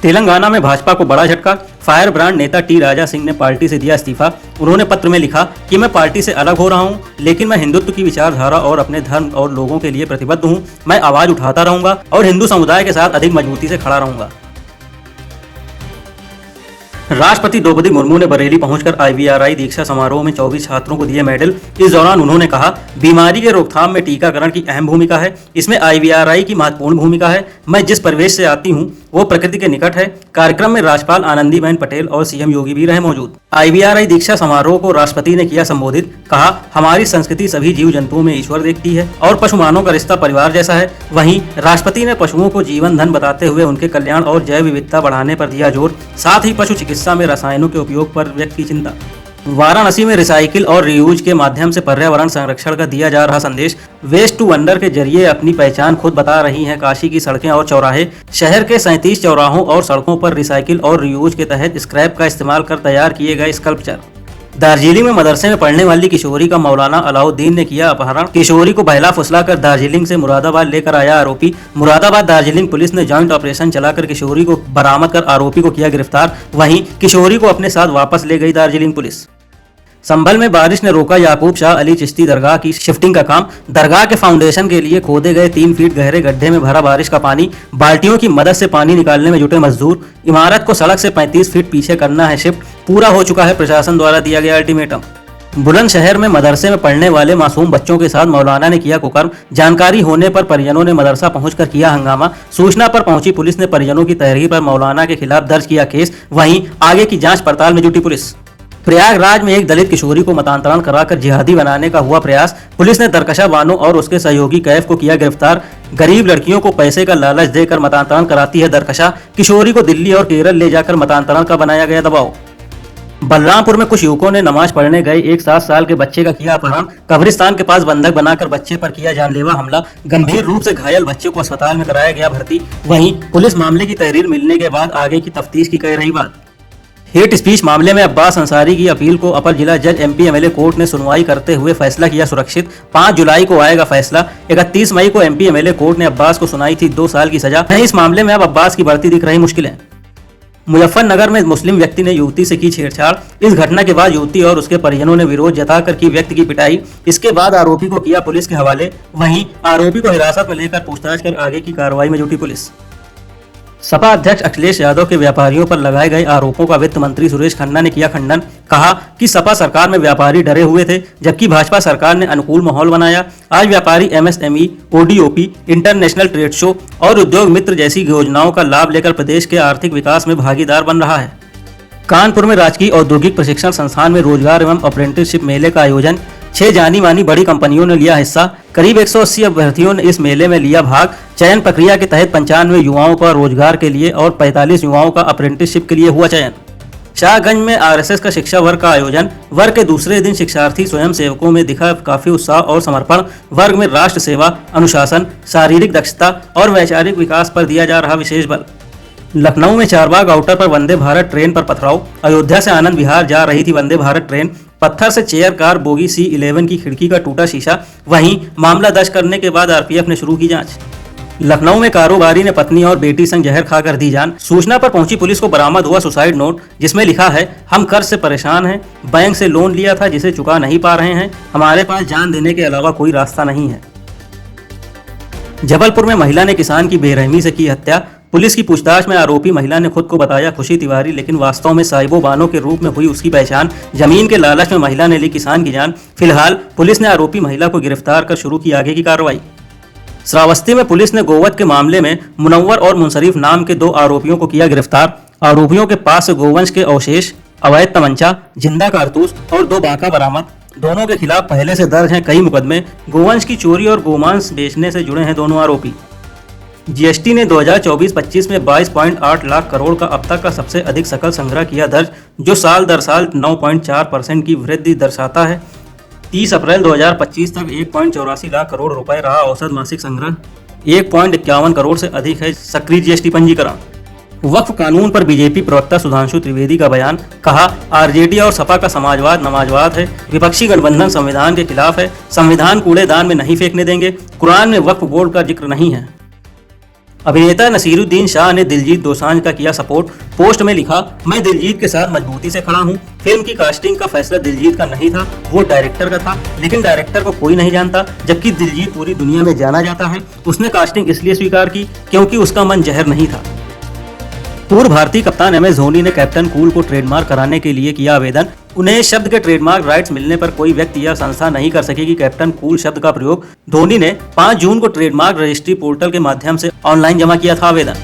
तेलंगाना में भाजपा को बड़ा झटका। फायर ब्रांड नेता टी राजा सिंह ने पार्टी से दिया इस्तीफा। उन्होंने पत्र में लिखा कि मैं पार्टी से अलग हो रहा हूं, लेकिन मैं हिंदुत्व की विचारधारा और अपने धर्म और लोगों के लिए प्रतिबद्ध हूं। मैं आवाज उठाता रहूंगा और हिंदू समुदाय के साथ अधिक मजबूती से खड़ा रहूंगा। राष्ट्रपति द्रौपदी मुर्मू ने बरेली पहुंचकर IVRI दीक्षा समारोह में 24 छात्रों को दिए मेडल। इस दौरान उन्होंने कहा, बीमारी के रोकथाम में टीकाकरण की अहम भूमिका है। इसमें IVRI की महत्वपूर्ण भूमिका है। मैं जिस परिवेश से आती हूं वो प्रकृति के निकट है। कार्यक्रम में राज्यपाल आनंदीबेन पटेल और CM योगी भी रहे मौजूद। IVRI दीक्षा समारोह को राष्ट्रपति ने किया संबोधित। कहा, हमारी संस्कृति सभी जीव जंतुओं में ईश्वर देखती है और पशु मानव का रिश्ता परिवार जैसा है। वहीं राष्ट्रपति ने पशुओं को जीवन धन बताते हुए उनके कल्याण और जैव विविधता बढ़ाने पर दिया जोर। साथ ही पशु चिकित्सा में रसायनों के उपयोग पर व्यक्त की चिंता। वाराणसी में रिसाइकिल और रीयूज के माध्यम से पर्यावरण संरक्षण का दिया जा रहा संदेश। वेस्ट टू वंडर के जरिए अपनी पहचान खुद बता रही हैं काशी की सड़कें और चौराहे। शहर के 37 चौराहों और सड़कों पर रिसाइकिल और रीयूज के तहत स्क्रैप का इस्तेमाल कर तैयार किए गए स्कल्पचर। दार्जिलिंग में मदरसे में पढ़ने वाली किशोरी का मौलाना अलाउद्दीन ने किया अपहरण। किशोरी को बहला फुसलाकर दार्जिलिंग से मुरादाबाद लेकर आया आरोपी। मुरादाबाद दार्जिलिंग पुलिस ने जॉइंट ऑपरेशन चलाकर किशोरी को बरामद कर आरोपी को किया गिरफ्तार। वहीं किशोरी को अपने साथ वापस ले गई दार्जिलिंग पुलिस। संभल में बारिश ने रोका याकूब शाह अली चिश्ती दरगाह की शिफ्टिंग का काम। दरगाह के फाउंडेशन के लिए खोदे गए 3 फीट गहरे गड्ढे में भरा बारिश का पानी। बाल्टियों की मदद से पानी निकालने में जुटे मजदूर। इमारत को सड़क से 35 फीट पीछे करना है शिफ्ट। पूरा हो चुका है प्रशासन द्वारा दिया गया अल्टीमेटम। बुलंदशहर में मदरसे में पढ़ने वाले मासूम बच्चों के साथ मौलाना ने किया कुकर्म। जानकारी होने पर परिजनों ने मदरसा पहुंचकर किया हंगामा। सूचना पर पहुंची पुलिस ने परिजनों की तहरीर पर मौलाना के खिलाफ दर्ज किया केस। वहीं आगे की जांच पड़ताल में जुटी पुलिस। प्रयागराज में एक दलित किशोरी को मतांतरण कराकर जिहादी बनाने का हुआ प्रयास। पुलिस ने दरकशा बानो और उसके सहयोगी कैफ को किया गिरफ्तार। गरीब लड़कियों को पैसे का लालच देकर मतांतरण कराती है दरकशा। किशोरी को दिल्ली और केरल ले जाकर मतांतरण का बनाया गया दबाव। बलरामपुर में कुछ युवकों ने नमाज पढ़ने गए एक 7 साल के बच्चे का किया अपहरण। कब्रिस्तान के पास बंधक बनाकर बच्चे पर किया जानलेवा हमला। गंभीर रूप से घायल बच्चे को अस्पताल में कराया गया भर्ती। वहीं पुलिस मामले की तहरीर मिलने के बाद आगे की तफ्तीश की कह रही बात। हेट स्पीच मामले में अब्बास अंसारी की अपील को अपर जिला जज MP MLA कोर्ट ने सुनवाई करते हुए फैसला किया सुरक्षित। 5 जुलाई को आएगा फैसला। 31 मई को MP MLA कोर्ट ने अब्बास को सुनाई थी 2 साल की सजा। इस मामले में अब अब्बास की बढ़ती दिख रही मुश्किलें। मुजफ्फरनगर में मुस्लिम व्यक्ति ने युवती से की छेड़छाड़। इस घटना के बाद युवती और उसके परिजनों ने विरोध जताकर की व्यक्ति की पिटाई। इसके बाद आरोपी को किया पुलिस के हवाले। वहीं आरोपी को हिरासत में लेकर पूछताछ कर आगे की कार्रवाई में जुटी पुलिस। सपा अध्यक्ष अखिलेश यादव के व्यापारियों पर लगाए गए आरोपों का वित्त मंत्री सुरेश खन्ना ने किया खंडन। कहा कि सपा सरकार में व्यापारी डरे हुए थे, जबकि भाजपा सरकार ने अनुकूल माहौल बनाया। आज व्यापारी MSME, ODOP, international trade show और उद्योग मित्र जैसी योजनाओं का लाभ लेकर प्रदेश के आर्थिक विकास में भागीदार बन रहा है। कानपुर में राजकीय औद्योगिक प्रशिक्षण संस्थान में रोजगार एवं अप्रेंटिसशिप मेले का आयोजन। 6 जानी मानी बड़ी कंपनियों ने लिया हिस्सा। करीब 180 अभ्यर्थियों ने इस मेले में लिया भाग। चयन प्रक्रिया के तहत 95 युवाओं का रोजगार के लिए और 45 युवाओं का अप्रेंटिसशिप के लिए हुआ चयन। शाहगंज में RSS का शिक्षा वर्ग का आयोजन। वर्ग के दूसरे दिन शिक्षार्थी स्वयं सेवकों में दिखा काफी उत्साह और समर्पण। वर्ग में राष्ट्र सेवा, अनुशासन, शारीरिक दक्षता और वैचारिक विकास पर दिया जा रहा विशेष बल। लखनऊ में चारबाग आउटर पर वंदे भारत ट्रेन पर पथराव। अयोध्या से आनंद विहार जा रही थी वंदे भारत ट्रेन। पत्थर से चेयर कार बोगी C11 की खिड़की का टूटा शीशा। वहीं मामला दर्ज करने के बाद RPF ने शुरू की जांच। लखनऊ में कारोबारी ने पत्नी और बेटी संग जहर खाकर दी जान। सूचना पर पहुंची पुलिस को बरामद हुआ सुसाइड नोट, जिसमें लिखा है, हम कर्ज से परेशान हैं, बैंक से लोन लिया था जिसे चुका नहीं पा रहे हैं, हमारे पास जान देने के अलावा कोई रास्ता नहीं है। जबलपुर में महिला ने किसान की बेरहमी से की हत्या। पुलिस की पूछताछ में आरोपी महिला ने खुद को बताया खुशी तिवारी, लेकिन वास्तव में साइबो बानो के रूप में हुई उसकी पहचान। जमीन के लालच में महिला ने ली किसान की जान। फिलहाल पुलिस ने आरोपी महिला को गिरफ्तार कर शुरू की आगे की कार्रवाई। श्रावस्ती में पुलिस ने गोवध के मामले में मुनव्वर और मुनसरीफ नाम के 2 आरोपियों को किया गिरफ्तार। आरोपियों के पास से गोवंश के अवशेष, अवैध तमंचा, जिंदा कारतूस और 2 बांका बरामद। दोनों के खिलाफ पहले से दर्ज हैं कई मुकदमे। गोवंश की चोरी और गोमांस बेचने से जुड़े हैं दोनों आरोपी। GST ने 2024-25 में 22.8 लाख करोड़ का अब तक का सबसे अधिक सकल संग्रह किया दर्ज, जो साल दर साल 9.4% की वृद्धि दर्शाता है। 30 अप्रैल 2025 तक 1.84 लाख करोड़ रुपए रहा औसत मासिक संग्रह। 1.51 करोड़ से अधिक है सक्रिय GST पंजीकरण। वक्फ कानून पर बीजेपी प्रवक्ता सुधांशु त्रिवेदी का बयान। कहा, RJD और सपा का समाजवाद नमाजवाद है। विपक्षी गठबंधन संविधान के खिलाफ है। संविधान कूड़ेदान में नहीं फेंकने देंगे। कुरान में वक्फ बोर्ड का जिक्र नहीं है। अभिनेता नसीरुद्दीन शाह ने दिलजीत दोसांझ का किया सपोर्ट। पोस्ट में लिखा, मैं दिलजीत के साथ मजबूती से खड़ा हूँ। फिल्म की कास्टिंग का फैसला दिलजीत का नहीं था, वो डायरेक्टर का था, लेकिन डायरेक्टर को कोई नहीं जानता, जबकि दिलजीत पूरी दुनिया में जाना जाता है। उसने कास्टिंग इसलिए स्वीकार की क्योंकि उसका मन जहर नहीं था। पूर्व भारतीय कप्तान MS धोनी ने कैप्टन कूल को ट्रेडमार्क कराने के लिए किया आवेदन। उन्हें शब्द के ट्रेडमार्क राइट्स मिलने पर कोई व्यक्ति या संस्था नहीं कर सकेगी कैप्टन कूल शब्द का प्रयोग। धोनी ने 5 जून को ट्रेडमार्क रजिस्ट्री पोर्टल के माध्यम से ऑनलाइन जमा किया था आवेदन।